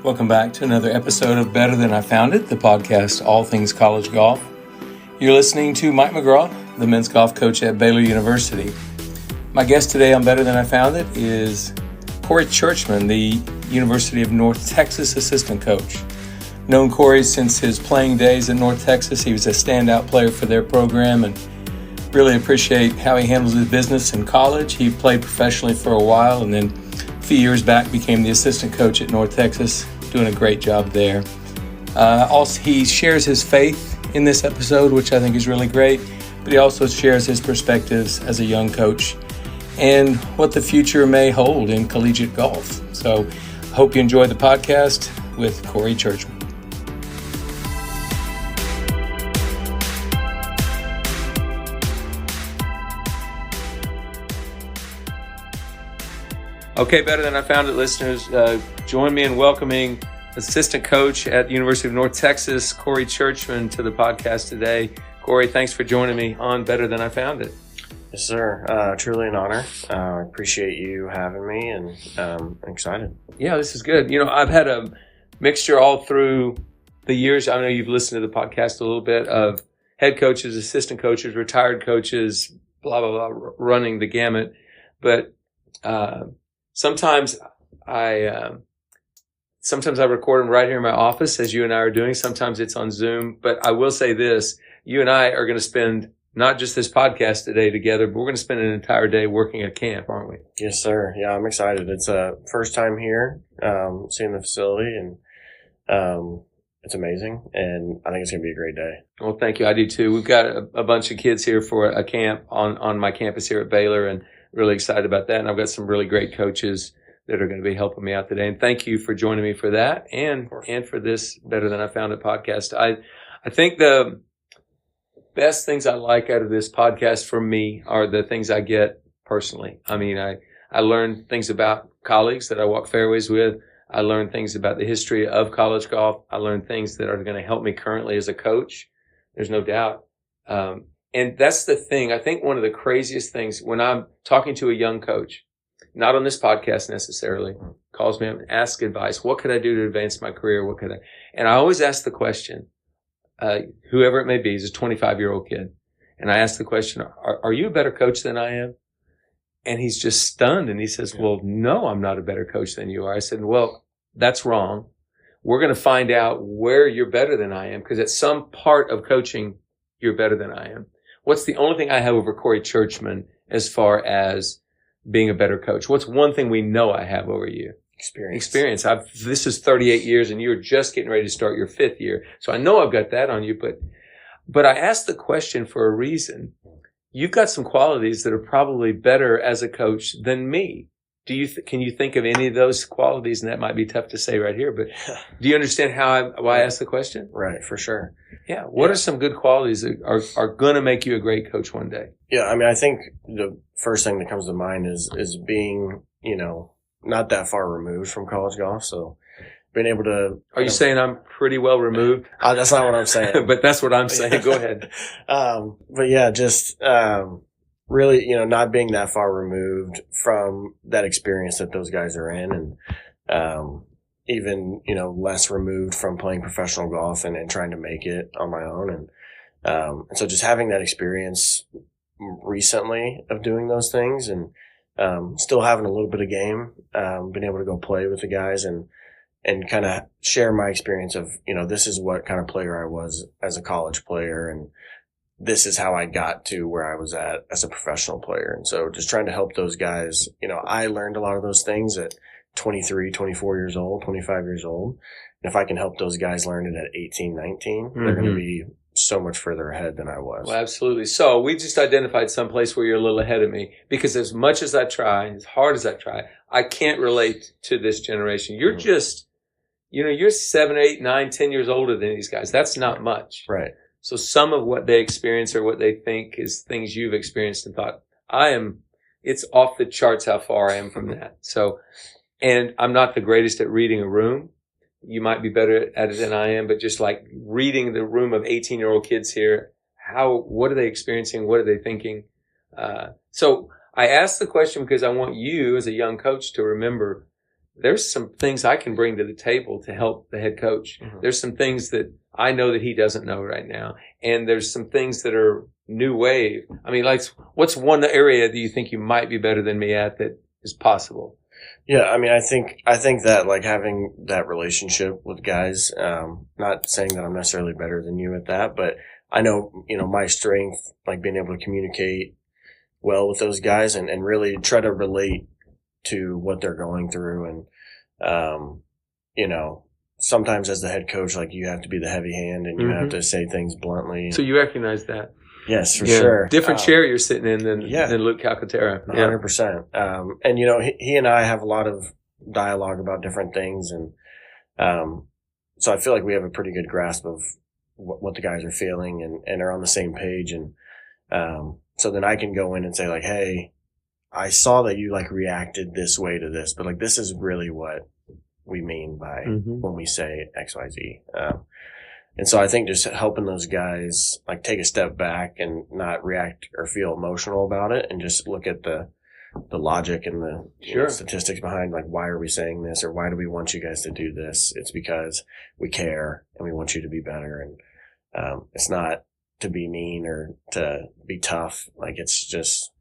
Welcome back to another episode of Better Than I Found It, the podcast all things college golf. You're listening to Mike McGraw, the men's golf coach at Baylor University. My guest today on Better Than I Found It is Cory Churchman, the University of North Texas assistant coach. Known Cory since his playing days at North Texas. He was a standout player for their program and really appreciate how he handles his business in college. He played professionally for a while and then a few years back became the assistant coach at North Texas, doing a great job there. Also, he shares his faith in this episode, which I think is really great, but he also shares his perspectives as a young coach and what the future may hold in collegiate golf. So I hope you enjoy the podcast with Cory Churchman. Okay, Better Than I Found It listeners, join me in welcoming assistant coach at the University of North Texas, Cory Churchman, to the podcast today. Cory, thanks for joining me on Better Than I Found It. Yes, sir. Truly an honor. I appreciate you having me, and I'm excited. Yeah, this is good. You know, I've had a mixture all through the years. I know you've listened to the podcast a little bit of head coaches, assistant coaches, retired coaches, blah, blah, blah, running the gamut. But sometimes I record them right here in my office, as you and I are doing. Sometimes it's on Zoom. But I will say this, you and I are going to spend not just this podcast today together, but we're going to spend an entire day working at camp, aren't we? Yes, sir. Yeah, I'm excited. It's a first time here, seeing the facility, and it's amazing. And I think it's going to be a great day. Well, thank you. I do too. We've got a bunch of kids here for a camp on my campus here at Baylor, and really excited about that. And I've got some really great coaches that are going to be helping me out today. And thank you for joining me for that and for this Better Than I Found It podcast. I think the best things I like out of this podcast for me are the things I get personally. I mean, I learn things about colleagues that I walk fairways with. I learn things about the history of college golf. I learn things that are going to help me currently as a coach. There's no doubt. And that's the thing. I think one of the craziest things when I'm talking to a young coach, not on this podcast necessarily, calls me up and asks advice. What could I do to advance my career? And I always ask the question, whoever it may be, he's a 25-year-old kid. And I ask the question, are you a better coach than I am? And he's just stunned. And he says, well, no, I'm not a better coach than you are. I said, well, that's wrong. We're going to find out where you're better than I am, because at some part of coaching, you're better than I am. What's the only thing I have over Cory Churchman as far as being a better coach? What's one thing we know I have over you? Experience. This is 38 years and you're just getting ready to start your 5th year. So I know I've got that on you, but I asked the question for a reason. You've got some qualities that are probably better as a coach than me. Can you think of any of those qualities? And that might be tough to say right here, but do you understand why I asked the question? Right, for sure. Yeah. What are some good qualities that are going to make you a great coach one day? Yeah, I mean, I think the first thing that comes to mind is being, not that far removed from college golf. So being able to. Are you saying I'm pretty well removed? That's not what I'm saying. But that's what I'm saying. Go ahead. But yeah, just really, not being that far removed from that experience that those guys are in, and even, less removed from playing professional golf and trying to make it on my own. And so just having that experience recently of doing those things, and still having a little bit of game, being able to go play with the guys and kind of share my experience of, this is what kind of player I was as a college player, and this is how I got to where I was at as a professional player. And so just trying to help those guys, I learned a lot of those things at 23, 24 years old, 25 years old. And if I can help those guys learn it at 18, 19, they're going to be so much further ahead than I was. Well, absolutely. So we just identified some place where you're a little ahead of me, because as much as I try, as hard as I try, I can't relate to this generation. You're just, you're 7, 8, 9, 10 years older than these guys. That's not much. Right. So some of what they experience or what they think is things you've experienced and thought, it's off the charts how far I am from that. So, and I'm not the greatest at reading a room. You might be better at it than I am, but just like reading the room of 18-year-old kids here, what are they experiencing? What are they thinking? So I asked the question because I want you as a young coach to remember there's some things I can bring to the table to help the head coach. Mm-hmm. There's some things that I know that he doesn't know right now. And there's some things that are new wave. I mean, like, what's one area that you think you might be better than me at that is possible? Yeah, I mean, I think that, like, having that relationship with guys, not saying that I'm necessarily better than you at that, but I know, my strength, like being able to communicate well with those guys and really try to relate to what they're going through. And, sometimes as the head coach, like, you have to be the heavy hand and you have to say things bluntly. So you recognize that? Yes, for sure. Different chair you're sitting in than Luke Calcaterra. 100%. And, he and I have a lot of dialogue about different things. And so I feel like we have a pretty good grasp of what the guys are feeling and are on the same page. And so then I can go in and say, like, hey, I saw that you, like, reacted this way to this, but, like, this is really what we mean by when we say X, Y, Z. And so I think just helping those guys, like, take a step back and not react or feel emotional about it and just look at the logic and the statistics behind, like, why are we saying this or why do we want you guys to do this? It's because we care and we want you to be better. And it's not to be mean or to be tough. Like, it's just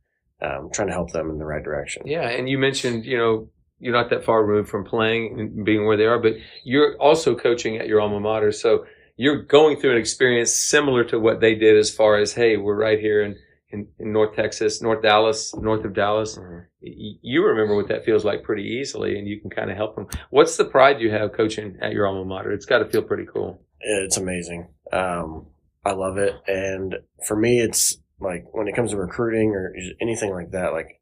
trying to help them in the right direction. Yeah, and you mentioned, you're not that far removed from playing and being where they are, but you're also coaching at your alma mater. So you're going through an experience similar to what they did as far as, hey, we're right here in North Texas, north of Dallas. Mm-hmm. You remember what that feels like pretty easily, and you can kind of help them. What's the pride you have coaching at your alma mater? It's got to feel pretty cool. It's amazing. I love it. And for me, it's like when it comes to recruiting or anything like that, like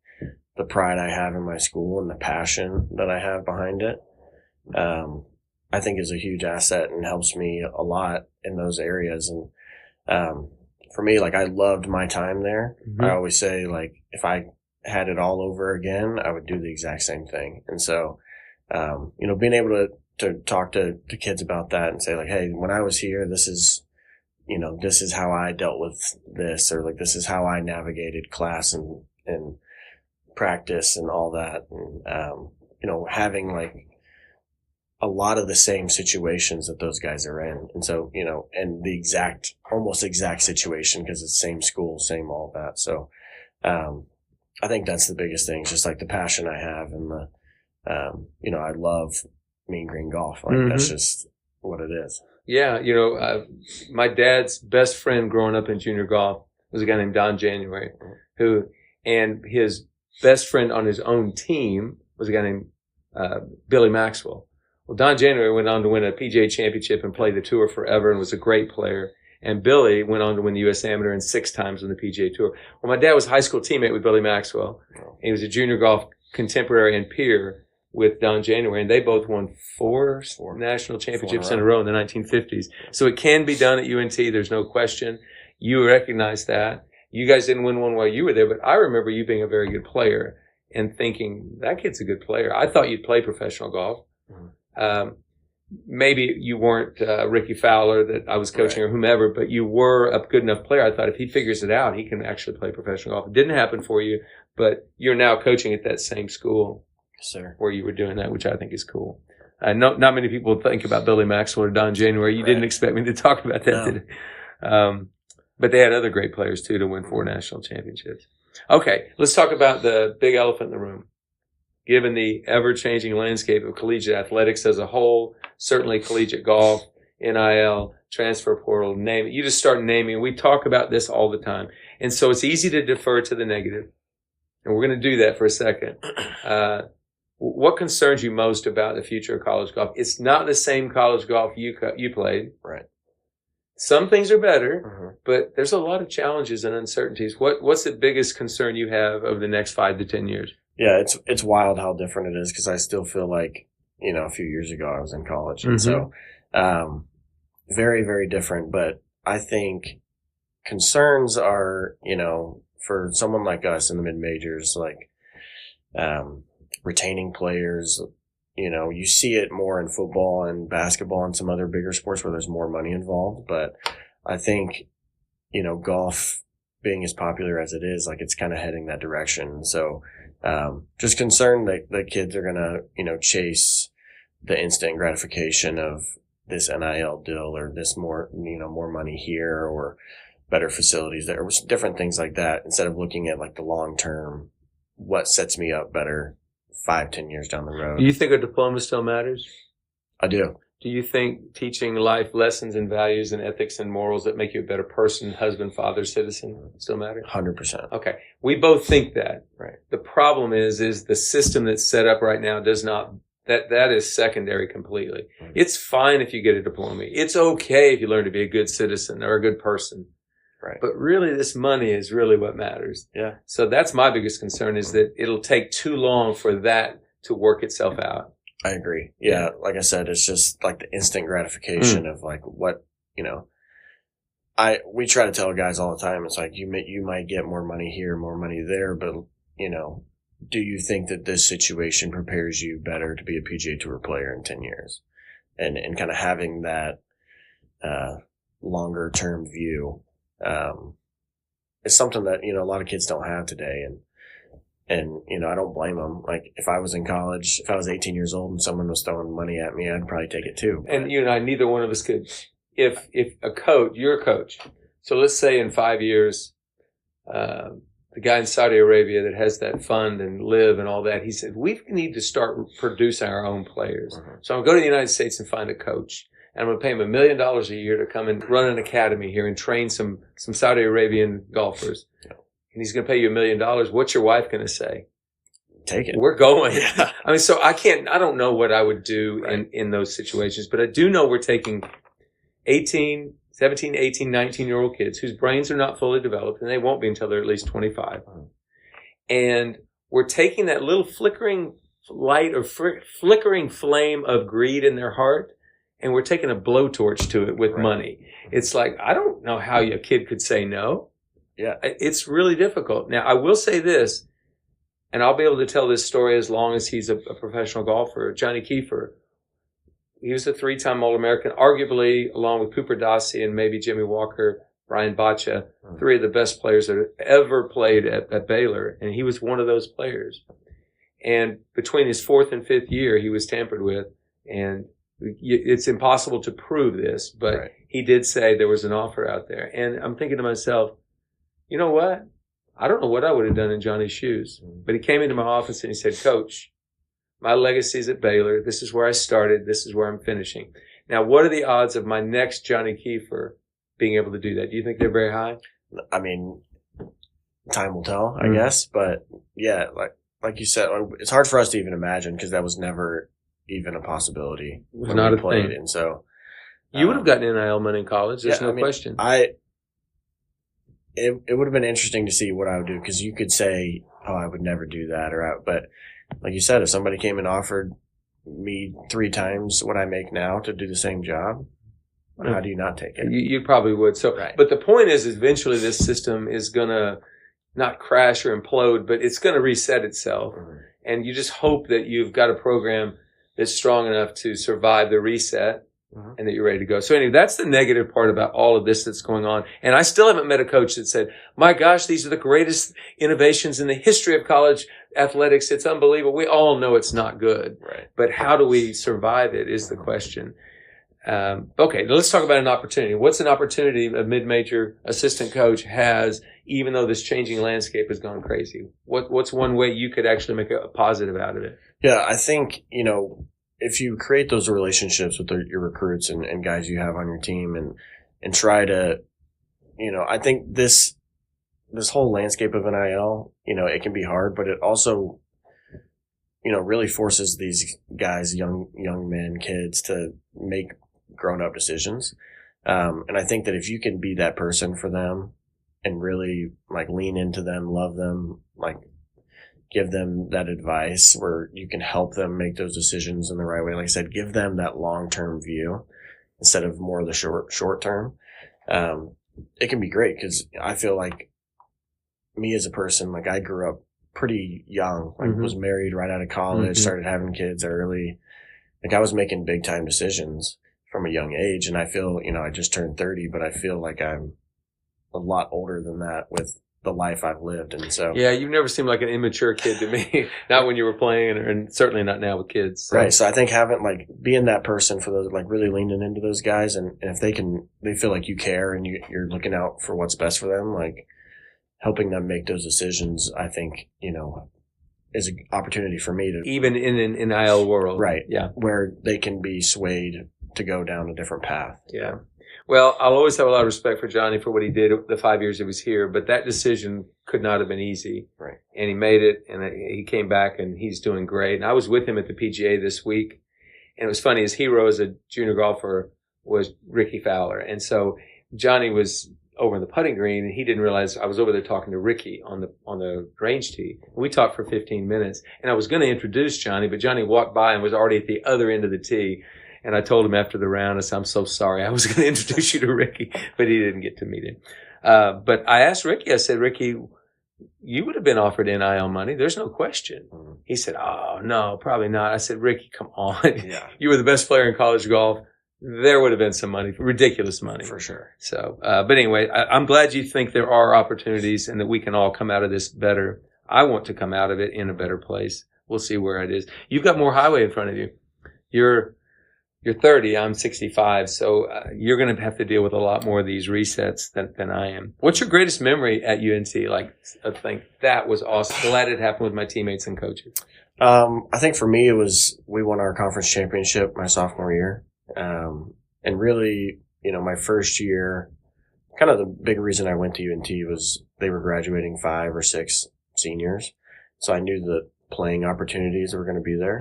the pride I have in my school and the passion that I have behind it, I think is a huge asset and helps me a lot in those areas. And for me, like, I loved my time there. I always say, like, if I had it all over again, I would do the exact same thing. And so, being able to talk to kids about that and say, like, hey, when I was here, this is how I dealt with this, or, like, this is how I navigated class and practice and all that. And, having, like, a lot of the same situations that those guys are in. And so, and the almost exact situation, because it's same school, same all that. So, I think that's the biggest thing. It's just, like, the passion I have and I love Mean Green Golf. Like, that's just what it is. Yeah. My dad's best friend growing up in junior golf was a guy named Don January, and his best friend on his own team was a guy named Billy Maxwell. Well, Don January went on to win a PGA championship and play the tour forever and was a great player. And Billy went on to win the U.S. Amateur and 6 times on the PGA Tour. Well, my dad was a high school teammate with Billy Maxwell. And he was a junior golf contemporary and peer with Don January. And they both won 4 national championships in a row in the 1950s. So it can be done at UNT. There's no question. You recognize that. You guys didn't win one while you were there, but I remember you being a very good player and thinking, that kid's a good player. I thought you'd play professional golf. Maybe you weren't Ricky Fowler that I was coaching or whomever, but you were a good enough player. I thought if he figures it out, he can actually play professional golf. It didn't happen for you, but you're now coaching at that same school where you were doing that, which I think is cool. Not many people think about Billy Maxwell or Don January. You didn't expect me to talk about that today. But they had other great players, too, to win 4 national championships. Okay, let's talk about the big elephant in the room. Given the ever-changing landscape of collegiate athletics as a whole, certainly collegiate golf, NIL, transfer portal, name it. You just start naming. We talk about this all the time. And so it's easy to defer to the negative. And we're going to do that for a second. What concerns you most about the future of college golf? It's not the same college golf you played. Right. Some things are better, but there's a lot of challenges and uncertainties. What's the biggest concern you have over the next 5 to 10 years? Yeah, it's wild how different it is, because I still feel like, a few years ago I was in college. And so very, very different. But I think concerns are, for someone like us in the mid-majors, like retaining players. You see it more in football and basketball and some other bigger sports where there's more money involved. But I think, golf being as popular as it is, like, it's kind of heading that direction. So just concerned that the kids are going to, chase the instant gratification of this NIL deal or this more money here or better facilities there, or different things like that, instead of looking at like the long term, what sets me up better 5-10 years down the road. Do you think a diploma still matters? I do. Do you think teaching life lessons and values and ethics and morals that make you a better person, husband, father, citizen still matter? 100%. Okay. We both think that. Right. The problem is the system that's set up right now does not, that is secondary completely. Mm-hmm. It's fine if you get a diploma. It's okay if you learn to be a good citizen or a good person. Right. But really this money is really what matters. Yeah. So that's my biggest concern, is that it'll take too long for that to work itself out. I agree. Yeah. Like I said, it's just like the instant gratification of like what, we try to tell guys all the time. It's like, you might get more money here, more money there, but do you think that this situation prepares you better to be a PGA Tour player in 10 years? And kind of having that, longer term view, is something that, a lot of kids don't have today. And, I don't blame them. Like, if I was in college, if I was 18 years old and someone was throwing money at me, I'd probably take it too. And you and I, neither one of us could. If a coach, you're a coach. So let's say in 5 years, the guy in Saudi Arabia that has that fund and live and all that, he said, we need to start producing our own players. Mm-hmm. So I'm going to go to the United States and find a coach. And I'm going to pay him $1 million a year to come and run an academy here and train some Saudi Arabian golfers. Yeah. And he's going to pay you $1 million. What's your wife going to say? Take it. We're going. Yeah. I mean, so I don't know what I would do Right. in those situations, but I do know we're taking 17, 18, 19-year-old kids whose brains are not fully developed, and they won't be until they're at least 25. And we're taking that little flickering light or flickering flame of greed in their heart, and we're taking a blowtorch to it with money. It's like, I don't know how a kid could say no. Yeah. It's really difficult. Now, I will say this, and I'll be able to tell this story as long as he's a professional golfer. Johnny Kiefer, he was a 3-time All-American, arguably, along with Cooper Dossie and maybe Jimmy Walker, Brian Boccia, 3 of the best players that have ever played at Baylor, and he was one of those players. And between his 4th and 5th year, he was tampered with, and it's impossible to prove this, but he did say there was an offer out there. And I'm thinking to myself, you know what? I don't know what I would have done in Johnny's shoes. But he came into my office and he said, Coach, my legacy is at Baylor. This is where I started. This is where I'm finishing. Now, what are the odds of my next Johnny Kiefer being able to do that? Do you think they're very high? I mean, time will tell, I guess. But yeah, like you said, it's hard for us to even imagine because that was never even a possibility. It was not a thing. And so you would have gotten NIL money in college. There's no question. It would have been interesting to see what I would do, because you could say, oh, I would never do that, but like you said, if somebody came and offered me 3 times what I make now to do the same job, how do you not take it? You probably would. So, But the point is eventually this system is going to not crash or implode, but it's going to reset itself. And you just hope that you've got a program that's strong enough to survive the reset and that you're ready to go. So anyway, that's the negative part about all of this that's going on. And I still haven't met a coach that said, my gosh, these are the greatest innovations in the history of college athletics. It's unbelievable. We all know it's not good. But how do we survive it is the question. Okay, let's talk about an opportunity. What's an opportunity a mid-major assistant coach has, even though this changing landscape has gone crazy? What's one way you could actually make a positive out of it? Yeah, I think, if you create those relationships with your recruits and guys you have on your team and try to, I think this whole landscape of NIL, it can be hard, but it also, really forces these guys, young men, kids, to make grown-up decisions. And I think that if you can be that person for them and really lean into them, love them, give them that advice where you can help them make those decisions in the right way. Like I said, give them that long-term view instead of more of the short term. It can be great, because I feel like me as a person, I grew up pretty young, was married right out of college, started having kids early. I was making big time decisions from a young age. And I feel, I just turned 30, but I feel like I'm a lot older than that with the life I've lived. And so, yeah, you've never seemed like an immature kid to me. Not when you were playing, and certainly not now with kids. So. Right. So I think being that person for those, like really leaning into those guys, and if they feel like you care and you're looking out for what's best for them, like helping them make those decisions, I think, is an opportunity for me to, even in an NIL world. right. Yeah. Where they can be swayed to go down a different path. Yeah. Well, I'll always have a lot of respect for Johnny for what he did the 5 years he was here, but that decision could not have been easy. Right. And he made it, and he came back, and he's doing great. And I was with him at the PGA this week, and it was funny. His hero as a junior golfer was Ricky Fowler. And so Johnny was over in the putting green, and he didn't realize I was over there talking to Ricky on the range tee. And we talked for 15 minutes, and I was going to introduce Johnny, but Johnny walked by and was already at the other end of the tee. And I told him after the round, I said, I'm so sorry. I was going to introduce you to Ricky, but he didn't get to meet him. But I asked Ricky, I said, Ricky, you would have been offered NIL money. There's no question. Mm-hmm. He said, oh, no, probably not. I said, Ricky, come on. Yeah. You were the best player in college golf. There would have been some money, ridiculous money. For sure. So, but anyway, I'm glad you think there are opportunities and that we can all come out of this better. I want to come out of it in a better place. We'll see where it is. You've got more highway in front of you. You're 30, I'm 65, so you're going to have to deal with a lot more of these resets than I am. What's your greatest memory at UNC? Like, I think that was awesome. Glad it happened with my teammates and coaches. I think for me, we won our conference championship my sophomore year. And really, my first year, kind of the big reason I went to UNT was they were graduating 5 or 6 seniors. So I knew the playing opportunities were going to be there.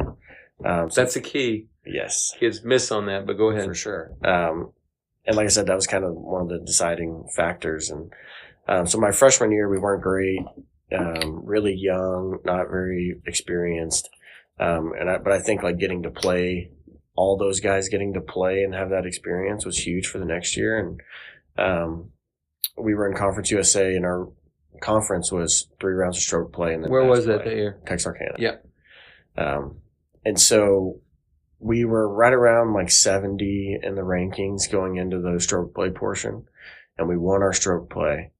That's the key. Yes. Kids miss on that, but go ahead. For sure. And like I said, that was kind of one of the deciding factors. And so my freshman year, we weren't great, really young, not very experienced. But I think like getting to play, all those guys getting to play and have that experience was huge for the next year. And we were in Conference USA, and our conference was 3 rounds of stroke play. And then where was that year? Texarkana. Yeah. And so we were right around like 70 in the rankings going into the stroke play portion, and we won our stroke play.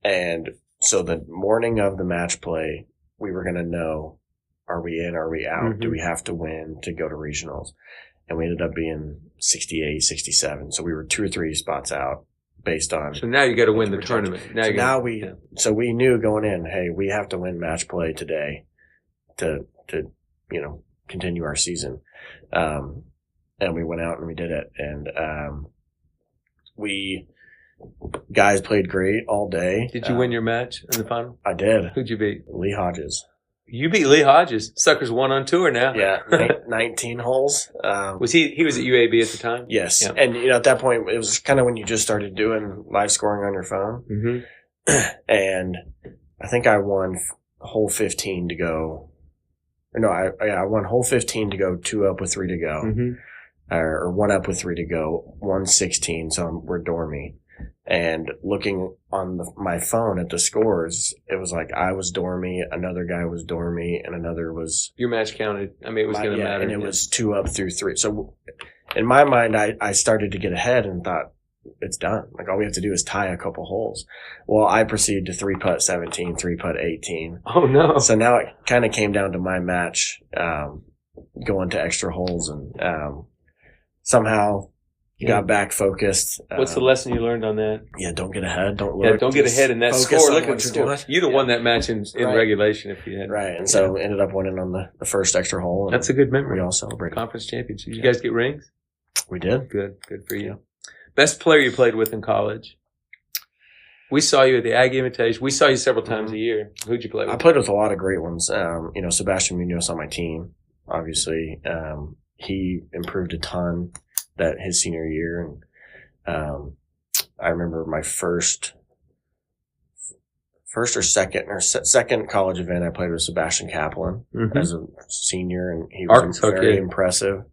And so the morning of the match play, we were going to know, are we in, are we out? Mm-hmm. Do we have to win to go to regionals? And we ended up being 68, 67. So we were 2 or 3 spots out based on. So now you got to win the tournament. So we knew going in, hey, we have to win match play today to continue our season. And we went out and we did it. And guys played great all day. Did you win your match in the final? I did. Who'd you beat? Lee Hodges. You beat Lee Hodges. Sucker's 1 on tour now. Yeah, 19 holes. Was he was at UAB at the time? Yes. Yeah. And at that point, it was kind of when you just started doing live scoring on your phone. Mm-hmm. And I think I won hole 15 to go. No, I won hole 15 to go, 2 up with 3 to go. Mm-hmm. Or 1 up with 3 to go, 116. So we're dormy. And looking on my phone at the scores, it was like I was dormy, another guy was dormy, and another was... Your match counted. I mean, it was going to matter. And it was 2 up through 3. So in my mind, I started to get ahead and thought, it's done. Like, all we have to do is tie a couple holes. Well, I proceeded to 3-putt 17, 3-putt 18. Oh, no. So now it kind of came down to my match going to extra holes, and somehow... Got back focused. What's the lesson you learned on that? Yeah, don't get ahead. Don't look. Yeah, don't get ahead in that score. Look at the score. You'd have won that match in right. regulation if you had. Right, and so ended up winning on the first extra hole. And that's a good memory. We all celebrated. Conference championship. Did you guys get rings? We did. Good for you. Best player you played with in college? We saw you at the Aggie Invitation. We saw you several times a year. Who'd you play with? I played with a lot of great ones. Sebastian Munoz on my team, obviously. He improved a ton that his senior year, and I remember my first or second college event I played with Sebastian Kaplan as a senior, and he was very impressive.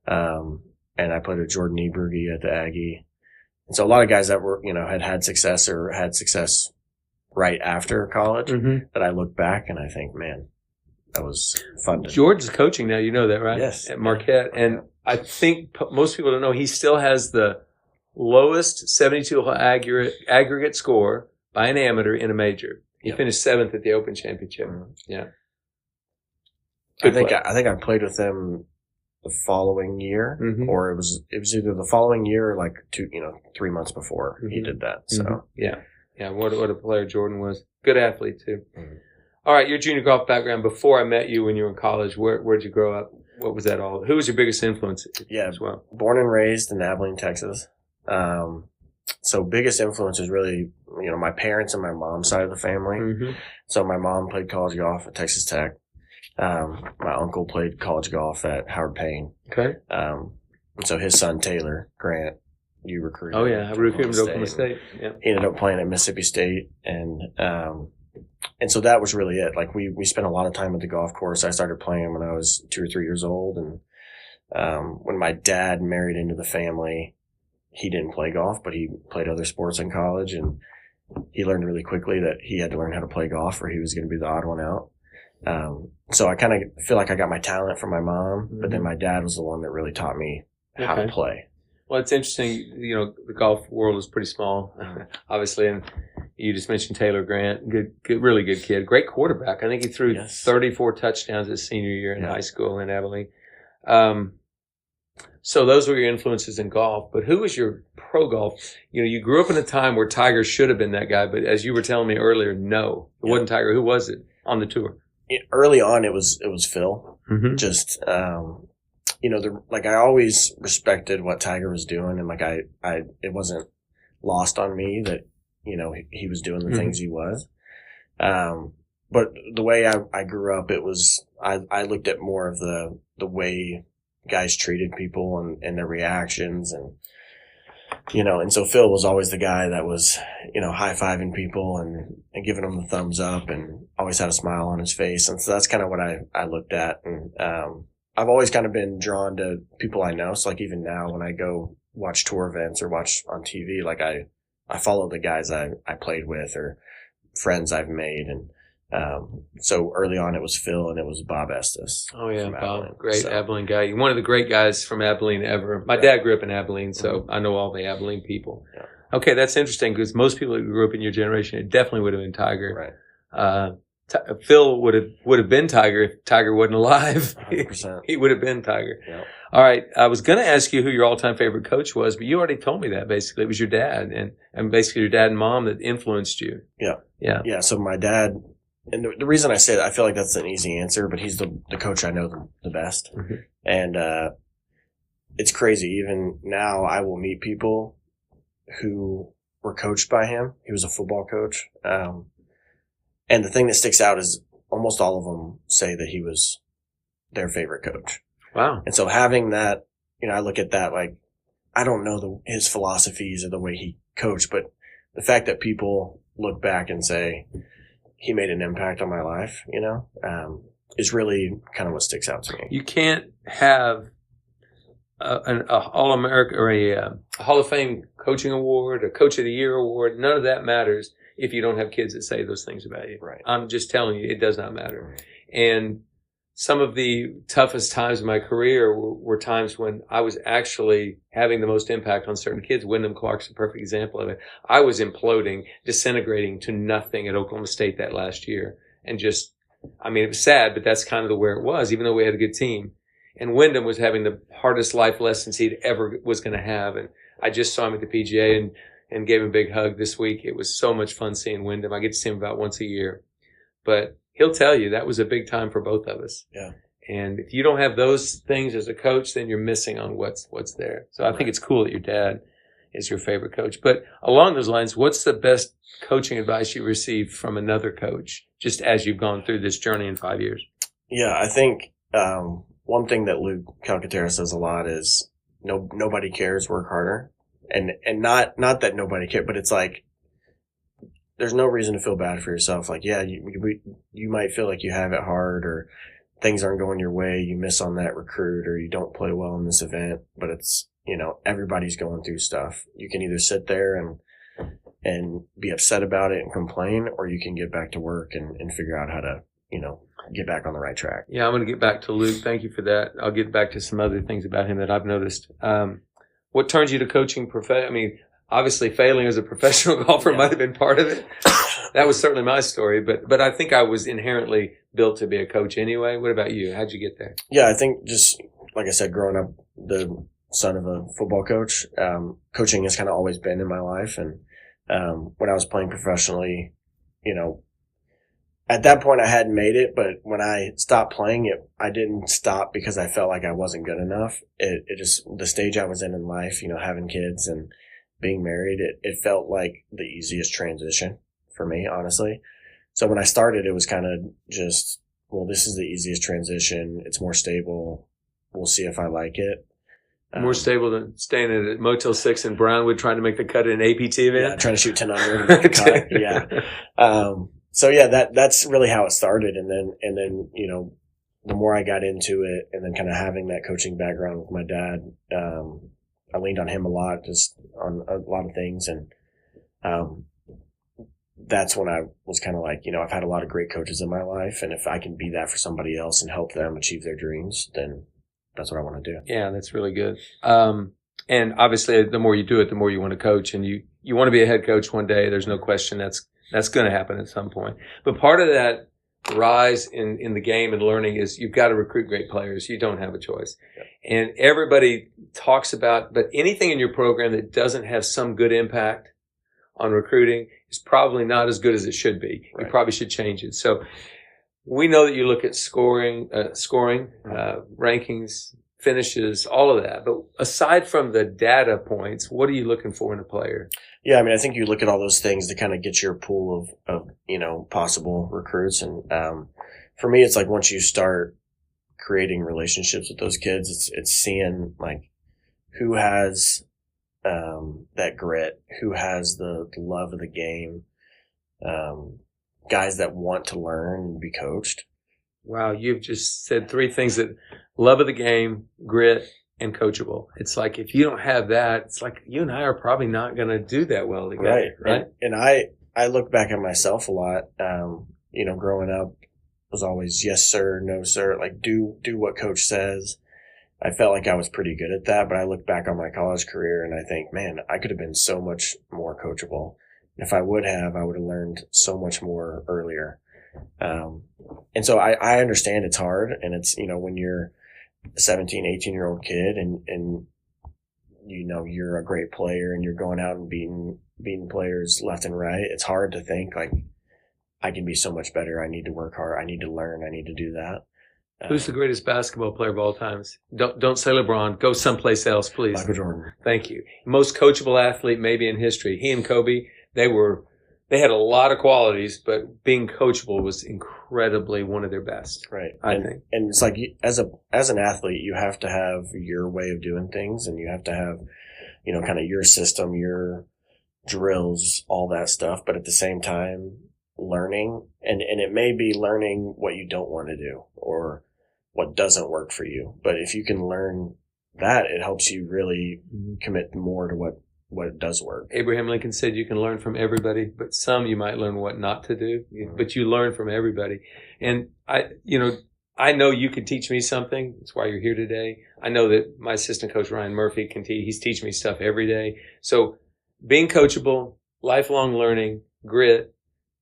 And I played with Jordan Eberge at the Aggie. And so a lot of guys that were, had success or had success right after college that I look back and I think, man, that was fun. George's coaching now, you know that, right? Yes. At Marquette. And I think most people don't know he still has the lowest 72 aggregate score by an amateur in a major. He finished 7th at the Open Championship. Yeah. I think I played with him the following year, or it was either the following year or like 3 months before he did that. So yeah. What a player Jordan was. Good athlete too. All right, your junior golf background. Before I met you when you were in college, where'd you grow up? What was that all? Who was your biggest influence? As well. Born and raised in Abilene, Texas. So biggest influence is really my parents and my mom's side of the family. So my mom played college golf at Texas Tech. My uncle played college golf at Howard Payne. Okay. And so his son Taylor Grant, you recruited. Oh yeah, I recruited him to Oklahoma State. Yeah. He ended up playing at Mississippi State, and so that was really it. Like we spent a lot of time at the golf course. I started playing when I was 2 or 3 years old, and when my dad married into the family, he didn't play golf, but he played other sports in college, and he learned really quickly that he had to learn how to play golf or he was going to be the odd one out. So I kind of feel like I got my talent from my mom, but then my dad was the one that really taught me how to play. Well, it's interesting. The golf world is pretty small, obviously, and you just mentioned Taylor Grant, good, really good kid, great quarterback. I think he threw 34 touchdowns his senior year in high school in Abilene. So those were your influences in golf, but who was your pro golf? You grew up in a time where Tiger should have been that guy, but as you were telling me earlier, no, it wasn't Tiger. Who was it on the tour? Early on, it was Phil. Just, I always respected what Tiger was doing, and it wasn't lost on me that, he was doing the things he was. But the way I grew up, it was, I looked at more of the way guys treated people and their reactions, and so Phil was always the guy that was, high-fiving people and giving them the thumbs up and always had a smile on his face. And so that's kind of what I looked at. And I've always kind of been drawn to people I know. So like even now when I go watch tour events or watch on TV, like I follow the guys I played with or friends I've made. And so early on it was Phil and it was Bob Estes. Oh yeah, Bob, great Abilene guy. One of the great guys from Abilene ever. My dad grew up in Abilene, so I know all the Abilene people. Yeah. Okay, that's interesting because most people who grew up in your generation, it definitely would have been Tiger. Right. Phil would have been Tiger if Tiger wasn't alive. 100%. He would have been Tiger. Yep. All right, I was going to ask you who your all-time favorite coach was, but you already told me that basically. It was your dad, and basically your dad and mom that influenced you. Yeah. So my dad. And the reason I say that, I feel like that's an easy answer, but he's the coach I know the best. And it's crazy. Even now, I will meet people who were coached by him. He was a football coach. And the thing that sticks out is almost all of them say that he was their favorite coach. Wow. And so having that, I look at that like, I don't know his philosophies or the way he coached, but the fact that people look back and say, he made an impact on my life, is really kind of what sticks out to me. You can't have a All-America or a Hall of Fame coaching award, a Coach of the Year award. None of that matters if you don't have kids that say those things about you. Right. I'm just telling you, it does not matter. And some of the toughest times in my career were times when I was actually having the most impact on certain kids. Wyndham Clark's a perfect example of it. I was imploding, disintegrating to nothing at Oklahoma State that last year. And it was sad, but that's kind of where it was, even though we had a good team. And Wyndham was having the hardest life lessons he'd ever was going to have. And I just saw him at the PGA and gave him a big hug this week. It was so much fun seeing Wyndham. I get to see him about once a year. But he'll tell you that was a big time for both of us. Yeah. And if you don't have those things as a coach, then you're missing on what's there. So I think it's cool that your dad is your favorite coach. But along those lines, what's the best coaching advice you received from another coach just as you've gone through this journey in 5 years? Yeah, I think one thing that Luke Calcaterra says a lot is nobody cares, work harder. And not that nobody cares, but it's like, there's no reason to feel bad for yourself. Like, yeah, you might feel like you have it hard or things aren't going your way. You miss on that recruit or you don't play well in this event, but it's, everybody's going through stuff. You can either sit there and be upset about it and complain, or you can get back to work and figure out how to, get back on the right track. Yeah. I'm going to get back to Luke. Thank you for that. I'll get back to some other things about him that I've noticed. What turns you to coaching obviously failing as a professional golfer might have been part of it. That was certainly my story, but I think I was inherently built to be a coach anyway. What about you? How'd you get there? Yeah, I think just like I said, growing up the son of a football coach, coaching has kind of always been in my life. And when I was playing professionally, at that point I hadn't made it, but when I stopped playing it, I didn't stop because I felt like I wasn't good enough. It just, the stage I was in life, having kids and being married, it felt like the easiest transition for me, honestly. So when I started, it was kind of just, well, this is the easiest transition. It's more stable. We'll see if I like it. More stable than staying at a Motel 6 in Brownwood trying to make the cut in an APT event? Yeah, trying to shoot 10 under and make the cut. Yeah. So yeah, that's really how it started. And then, the more I got into it and then kind of having that coaching background with my dad, I leaned on him a lot, just on a lot of things. And, that's when I was kind of like, I've had a lot of great coaches in my life. And if I can be that for somebody else and help them achieve their dreams, then that's what I want to do. Yeah, that's really good. And obviously the more you do it, the more you want to coach, and you want to be a head coach one day. There's no question that's going to happen at some point. But part of that rise in the game and learning is you've got to recruit great players. You don't have a choice. Yep. And everybody talks about, but anything in your program that doesn't have some good impact on recruiting is probably not as good as it should be. Right. You probably should change it. So we know that you look at scoring, rankings, finishes, all of that. But aside from the data points, what are you looking for in a player? Yeah, I think you look at all those things to kind of get your pool of possible recruits. And for me, it's like once you start creating relationships with those kids, it's seeing like who has that grit, who has the love of the game, guys that want to learn and be coached. Wow, you've just said three things: that love of the game, grit, and coachable. It's like if you don't have that, it's like you and I are probably not going to do that well together, right? And I look back at myself a lot. Growing up was always yes sir, no sir, like do what coach says. I felt like I was pretty good at that, but I look back on my college career and I think, man, I could have been so much more coachable. If I would have learned so much more earlier. And so I understand it's hard, and it's, when you're a 17, 18-year-old kid and you're a great player and you're going out and beating players left and right, it's hard to think like I can be so much better. I need to work hard. I need to learn. I need to do that. Who's the greatest basketball player of all times? Don't say LeBron. Go someplace else, please. Michael Jordan. Thank you. Most coachable athlete maybe in history. He and Kobe, they had a lot of qualities, but being coachable was incredibly one of their best. Right. I think. And it's like as an athlete, you have to have your way of doing things, and you have to have, kind of your system, your drills, all that stuff. But at the same time, learning, and it may be learning what you don't want to do or what doesn't work for you. But if you can learn that, it helps you really commit more to what does work. Abraham Lincoln said you can learn from everybody, but some you might learn what not to do, but you learn from everybody. And I know you could teach me something. That's why you're here today. I know that my assistant coach, Ryan Murphy, he's teaching me stuff every day. So being coachable, lifelong learning, grit,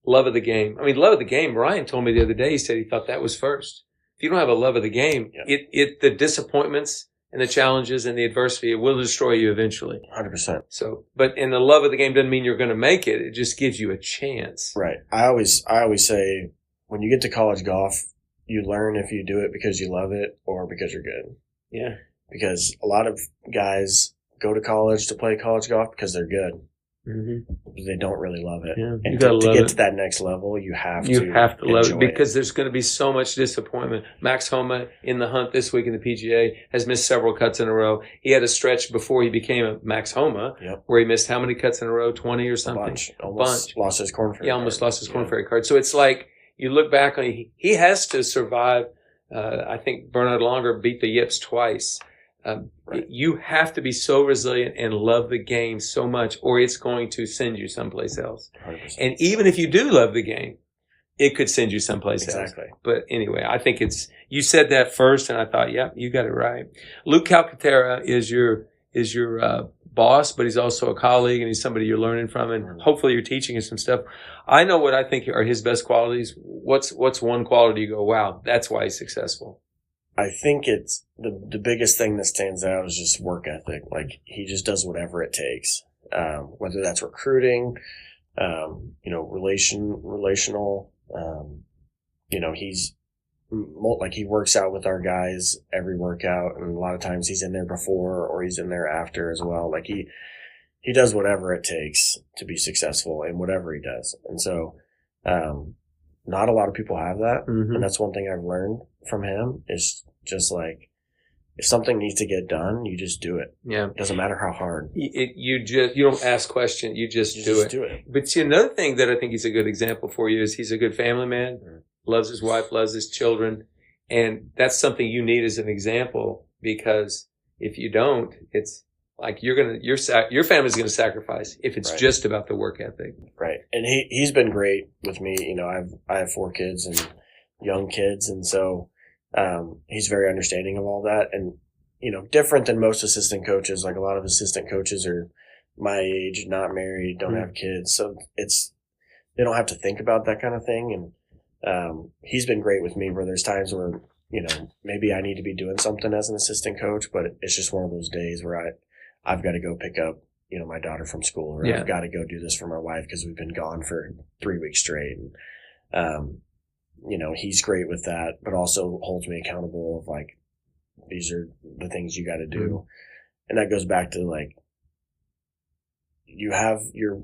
love of the game. Love of the game. Ryan told me the other day, he said he thought that was first. If you don't have a love of the game, the disappointments and the challenges and the adversity, it will destroy you eventually. 100%. So, but in the love of the game doesn't mean you're going to make it. It just gives you a chance. Right. I always say when you get to college golf, you learn if you do it because you love it or because you're good. Yeah. Because a lot of guys go to college to play college golf because they're good. Mm-hmm. They don't really love it. Yeah, and to get to that next level, you have to love it because there's going to be so much disappointment. Max Homa in the hunt this week in the PGA has missed several cuts in a row. He had a stretch before he became a Max Homa where he missed how many cuts in a row? 20 or something? A bunch. Lost his Corn Ferry card. Almost lost his Corn Ferry card. So it's like you look back on he has to survive. I think Bernard Longer beat the Yips twice. Right. You have to be so resilient and love the game so much, or it's going to send you someplace else. 100%. And even if you do love the game, it could send you someplace else. Exactly. But anyway, I think you said that first, and I thought, yeah, you got it right. Luke Calcaterra is your boss, but he's also a colleague and he's somebody you're learning from, and hopefully you're teaching him some stuff. I know what I think are his best qualities. What's one quality you go, wow, that's why he's successful? I think it's the biggest thing that stands out is just work ethic. Like, he just does whatever it takes, whether that's recruiting, relational, he's like, he works out with our guys every workout, and a lot of times he's in there before or he's in there after as well. Like, he does whatever it takes to be successful in whatever he does. And so, not a lot of people have that. Mm-hmm. And that's one thing I've learned from him is just like, if something needs to get done, you just do it. Yeah. It doesn't matter how hard. You don't ask questions. You just do it. But see, another thing that I think he's a good example for you is he's a good family man, loves his wife, loves his children. And that's something you need as an example, because if you don't, it's like your family's going to sacrifice if it's just about the work ethic. Right. And he's been great with me. I have 4 kids and young kids. And so, he's very understanding of all that. And, different than most assistant coaches, like a lot of assistant coaches are my age, not married, don't have kids. So they don't have to think about that kind of thing. And, he's been great with me where there's times where, maybe I need to be doing something as an assistant coach, but it's just one of those days where I've got to go pick up, my daughter from school, or I've got to go do this for my wife because we've been gone for 3 weeks straight. And, he's great with that, but also holds me accountable of like, these are the things you got to do. Mm-hmm. And that goes back to like, you have your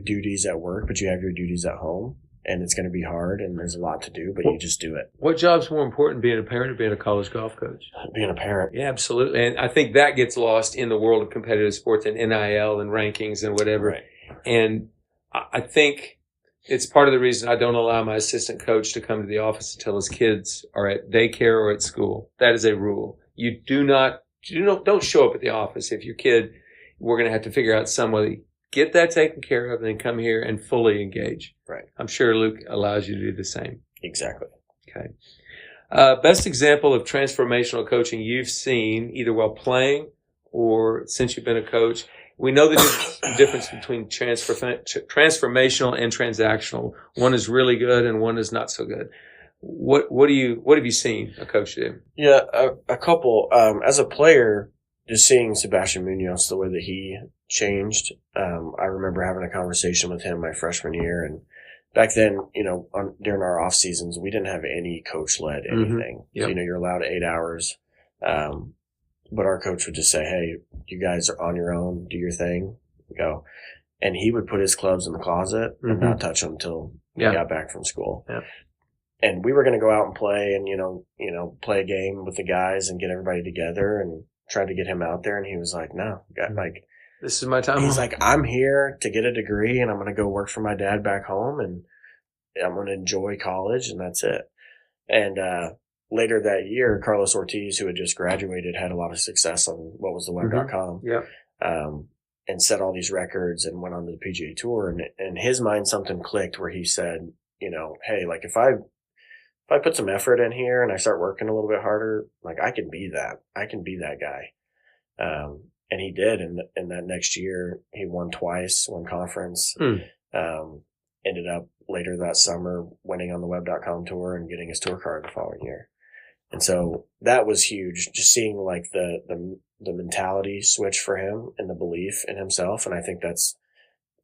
duties at work, but you have your duties at home, and it's going to be hard and there's a lot to do, but you just do it. What job's more important, being a parent or being a college golf coach? Being a parent. Yeah, absolutely. And I think that gets lost in the world of competitive sports and NIL and rankings and whatever. Right. And I think it's part of the reason I don't allow my assistant coach to come to the office until his kids are at daycare or at school. That is a rule. You don't show up at the office if your kid, we're going to have to figure out some way, get that taken care of, and then come here and fully engage. Right. I'm sure Luke allows you to do the same. Exactly. Okay. Best example of transformational coaching you've seen, either while playing or since you've been a coach. We know the difference between transformational and transactional. One is really good and one is not so good. What have you seen a coach do? Yeah, a couple. As a player, just seeing Sebastian Munoz, the way that he changed. I remember having a conversation with him my freshman year, and back then, during our off seasons, we didn't have any coach led anything. Mm-hmm. Yep. You're allowed 8 hours. But our coach would just say, hey, you guys are on your own, do your thing, go. And he would put his clubs in the closet and not touch them until he got back from school. Yeah. And we were going to go out and play and, play a game with the guys and get everybody together and try to get him out there. And he was like, no, like, this is my time. He's like, I'm here to get a degree and I'm going to go work for my dad back home and I'm going to enjoy college and that's it. And, later that year, Carlos Ortiz, who had just graduated, had a lot of success on what was the web.com. And set all these records and went on to the PGA Tour. And in his mind, something clicked where he said, hey, like if I put some effort in here and I start working a little bit harder, like I can be that. I can be that guy. And he did. And that next year, he won twice, won conference. Ended up later that summer winning on the web.com tour and getting his tour card the following year. And so that was huge, just seeing like the mentality switch for him and the belief in himself. And I think that's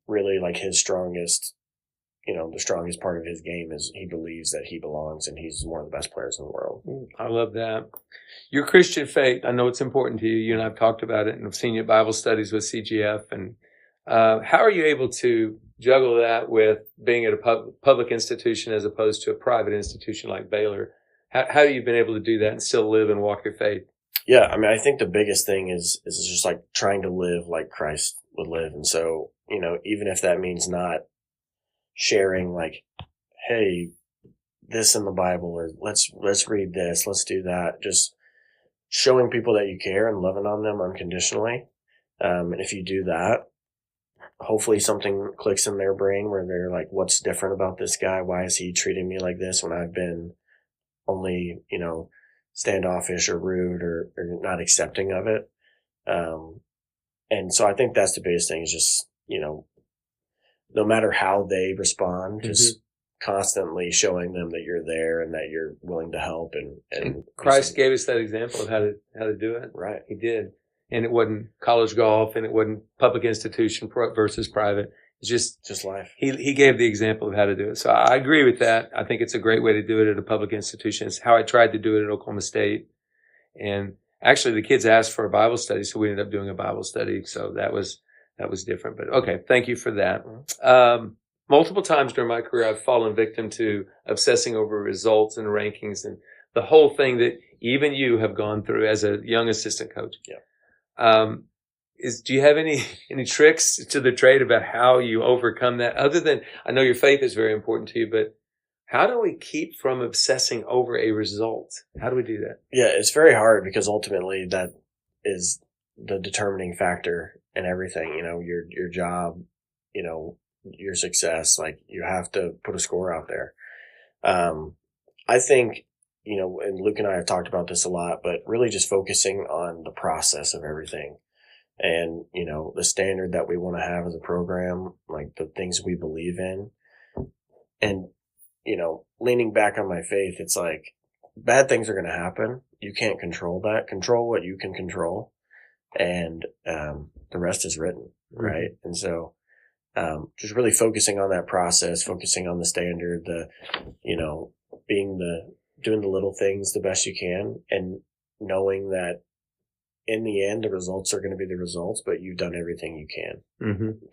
really like his strongest, the strongest part of his game is he believes that he belongs and he's one of the best players in the world. I love that. Your Christian faith, I know it's important to you. You and I've talked about it and I've seen you at Bible studies with CGF. And how are you able to juggle that with being at a public institution as opposed to a private institution like Baylor? How have you been able to do that and still live and walk your faith? Yeah, I mean, I think the biggest thing is just like trying to live like Christ would live. And so, even if that means not sharing like, hey, this in the Bible, or let's read this, let's do that, just showing people that you care and loving on them unconditionally. And if you do that, hopefully something clicks in their brain where they're like, what's different about this guy? Why is he treating me like this when I've been only, standoffish or rude or not accepting of it. And so I think that's the biggest thing is just, no matter how they respond, just constantly showing them that you're there and that you're willing to help. And Christ gave us that example of how to do it. Right. He did. And it wasn't college golf and it wasn't public institution versus private. It's just life. He gave the example of how to do it. So I agree with that. I think it's a great way to do it at a public institution. It's how I tried to do it at Oklahoma State. And actually the kids asked for a Bible study, so we ended up doing a Bible study. So that was different. But okay, thank you for that. Multiple times during my career, I've fallen victim to obsessing over results and rankings and the whole thing that even you have gone through as a young assistant coach. Yeah. Do you have any tricks to the trade about how you overcome that? Other than, I know your faith is very important to you, but how do we keep from obsessing over a result? How do we do that? Yeah, it's very hard because ultimately that is the determining factor in everything. Your job, your success. Like you have to put a score out there. I think, and Luke and I have talked about this a lot, but really just focusing on the process of everything. And, the standard that we want to have as a program, like the things we believe in. And, leaning back on my faith, it's like bad things are going to happen. You can't control that. Control what you can control. And the rest is written, right? And so just really focusing on that process, focusing on the standard, doing the little things the best you can, and knowing that in the end, the results are going to be the results, but you've done everything you can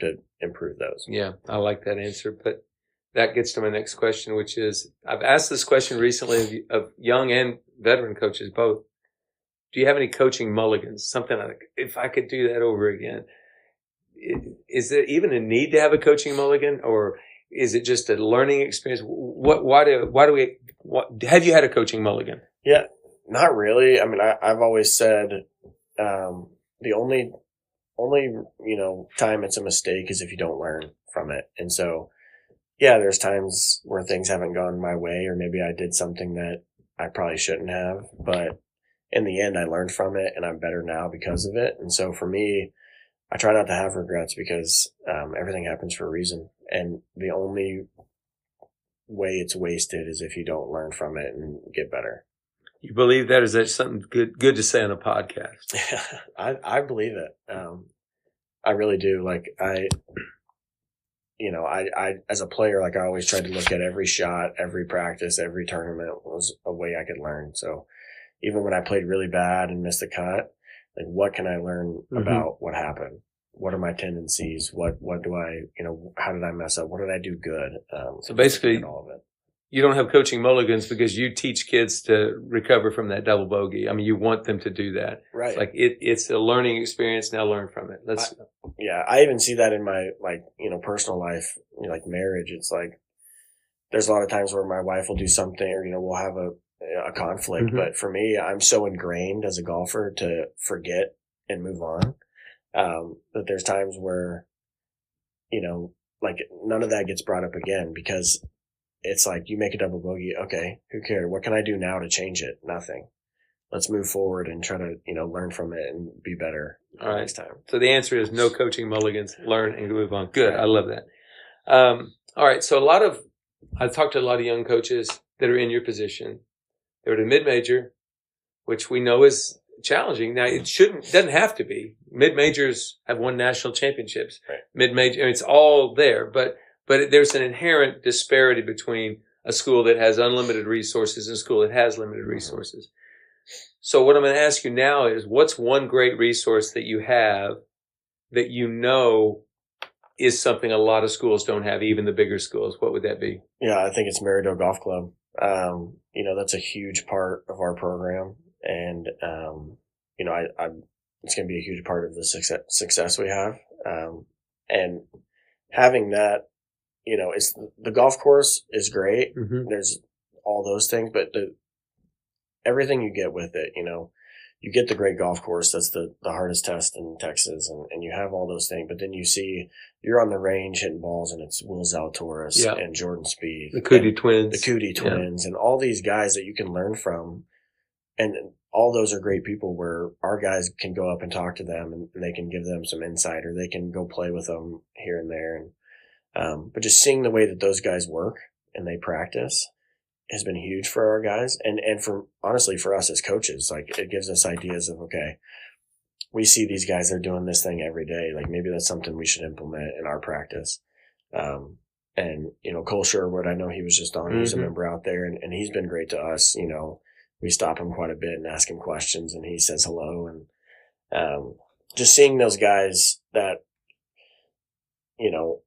to improve those. Yeah, I like that answer. But that gets to my next question, which is, I've asked this question recently of young and veteran coaches both. Do you have any coaching mulligans? Something like, if I could do that over again, is there even a need to have a coaching mulligan, or is it just a learning experience? Have you had a coaching mulligan? Yeah, not really. I mean, I've always said, the only time it's a mistake is if you don't learn from it. And so, yeah, there's times where things haven't gone my way, or maybe I did something that I probably shouldn't have, but in the end I learned from it and I'm better now because of it. And so for me, I try not to have regrets because, everything happens for a reason. And the only way it's wasted is if you don't learn from it and get better. You believe that? Is that something good to say on a podcast? I believe it. I really do. Like I as a player, like I always tried to look at every shot, every practice, every tournament was a way I could learn. So even when I played really bad and missed the cut, like what can I learn about what happened? What are my tendencies? What do I, how did I mess up? What did I do good? So basically, all of it. You don't have coaching mulligans because you teach kids to recover from that double bogey. I mean, you want them to do that. Right. It's like it's a learning experience. Now learn from it. I even see that in my personal life, like marriage. It's like there's a lot of times where my wife will do something, or we'll have a conflict. But for me, I'm so ingrained as a golfer to forget and move on. That there's times where, like none of that gets brought up again because it's like you make a double bogey. Okay, who cares? What can I do now to change it? Nothing. Let's move forward and try to, learn from it and be better next time. So the answer is no coaching mulligans. Learn and move on. Good. Right. I love that. All right. So I've talked to a lot of young coaches that are in your position. They're at a mid-major, which we know is challenging. Now it doesn't have to be. Mid-majors have won national championships. Right. Mid-major, it's all there, but there's an inherent disparity between a school that has unlimited resources and a school that has limited resources. So what I'm going to ask you now is, what's one great resource that you have that is something a lot of schools don't have, even the bigger schools? What would that be? Yeah, I think it's Maryville Golf Club. That's a huge part of our program. And, it's going to be a huge part of the success we have. And having that, it's the golf course is great. There's all those things, but everything you get with it, you get the great golf course. That's the hardest test in Texas. And you have all those things, but then you're on the range hitting balls and it's Will Zalatoris and Jordan Spieth. The Cootie twins. And all these guys that you can learn from. And all those are great people where our guys can go up and talk to them and they can give them some insight, or they can go play with them here and there. And, but just seeing the way that those guys work and they practice has been huge for our guys. And for, honestly, for us as coaches, like, it gives us ideas of, okay, we see these guys, they're doing this thing every day. Like, maybe that's something we should implement in our practice. And, Cole Sherwood, I know he was just on, he's a member out there, and he's been great to us. We stop him quite a bit and ask him questions, and he says hello. And just seeing those guys that,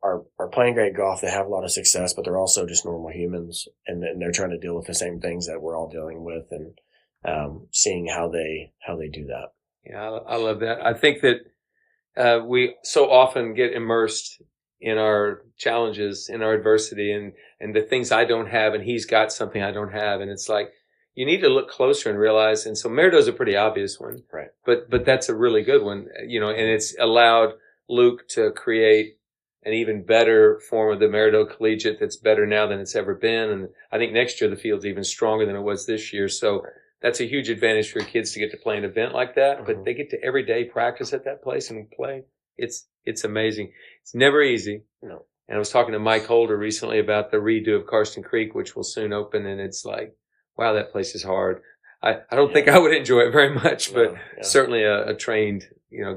are playing great golf, they have a lot of success, but they're also just normal humans, and they're trying to deal with the same things that we're all dealing with, and seeing how they do that. Yeah, I love that. I think that we so often get immersed in our challenges, in our adversity, and the things I don't have, and he's got something I don't have. And it's like, you need to look closer and realize, and so Merido's a pretty obvious one. Right. But that's a really good one, and it's allowed Luke to create an even better form of the Merido Collegiate that's better now than it's ever been. And I think next year the field's even stronger than it was this year. So that's a huge advantage for your kids to get to play an event like that, but they get to every day practice at that place and play. It's amazing. It's never easy. No. And I was talking to Mike Holder recently about the redo of Karsten Creek, which will soon open, and it's like, wow, that place is hard. I don't think I would enjoy it very much, but certainly a trained,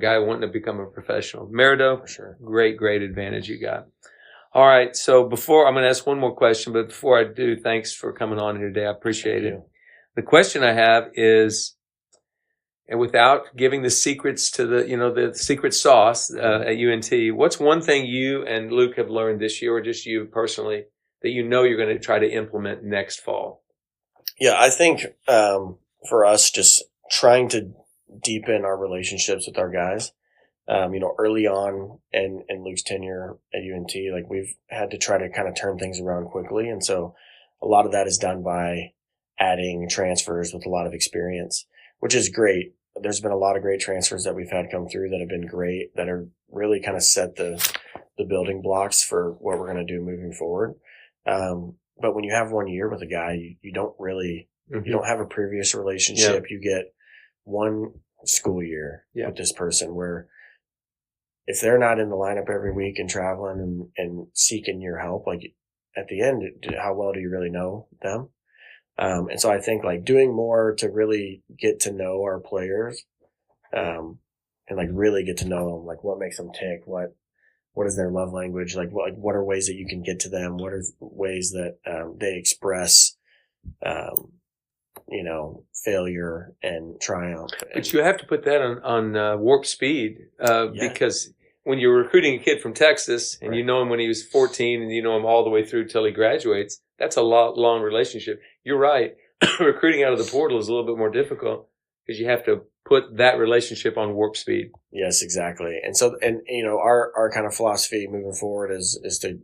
guy wanting to become a professional. Merido, for sure. Great advantage you got. All right, so I'm going to ask one more question, but before I do, thanks for coming on here today. I appreciate it. The question I have is, and without giving the secrets to the secret sauce at UNT, what's one thing you and Luke have learned this year, or just you personally, that you're going to try to implement next fall? Yeah, I think for us, just trying to deepen our relationships with our guys. Early on in Luke's tenure at UNT, like, we've had to try to kind of turn things around quickly. And so a lot of that is done by adding transfers with a lot of experience, which is great. There's been a lot of great transfers that we've had come through that have been great, that are really kind of set the building blocks for what we're going to do moving forward. But when you have 1 year with a guy, you don't really, you don't have a previous relationship. You get one school year with this person, where if they're not in the lineup every week and traveling and seeking your help, like, at the end, how well do you really know them? And so I think, like, doing more to really get to know our players, and, like, really get to know them, like, what makes them tick, what is their love language, like what are ways that you can get to them, what are ways that they express failure and triumph. But you have to put that on warp speed, because when you're recruiting a kid from Texas and you know him when he was 14 and you know him all the way through till he graduates, that's a long relationship. You're right. Recruiting out of the portal is a little bit more difficult because you have to put that relationship on warp speed. Yes, exactly. And so, our kind of philosophy moving forward is to,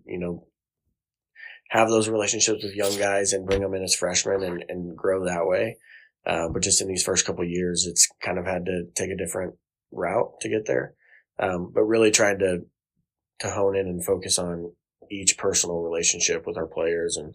have those relationships with young guys and bring them in as freshmen and grow that way. But just in these first couple of years, it's kind of had to take a different route to get there. But really tried to hone in and focus on each personal relationship with our players, and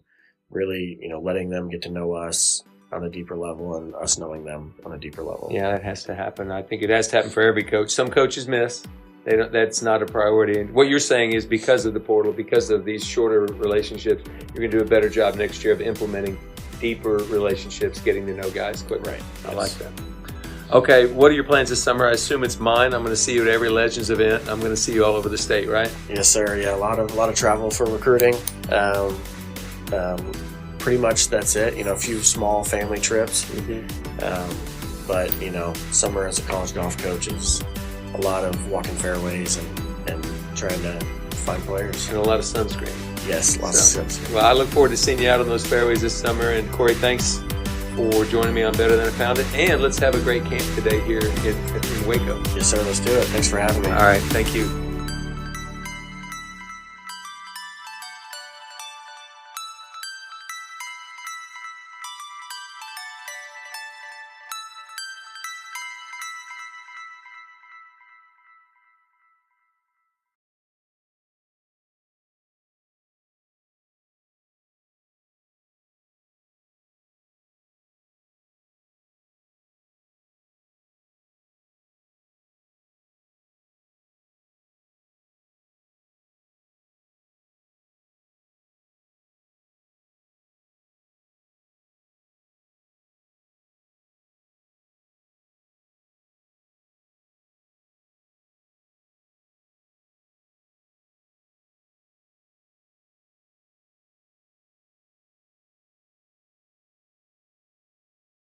really, letting them get to know us on a deeper level and us knowing them on a deeper level. Yeah, that has to happen. I think it has to happen for every coach. Some coaches miss. That's not a priority. And what you're saying is, because of the portal, because of these shorter relationships, you're going to do a better job next year of implementing deeper relationships, getting to know guys quicker. Right. I like that. Okay, what are your plans this summer? I assume it's mine. I'm going to see you at every Legends event. I'm going to see you all over the state, right? Yes, sir. Yeah, a lot of travel for recruiting. Pretty much that's it. A few small family trips. But summer as a college golf coach is a lot of walking fairways and trying to find players. And a lot of sunscreen. Yes, lots of sunscreen. Well, I look forward to seeing you out on those fairways this summer. And Cory, thanks for joining me on Better Than I Found It. And let's have a great camp today here in Waco. Yes, sir. Let's do it. Thanks for having me. All right. Thank you.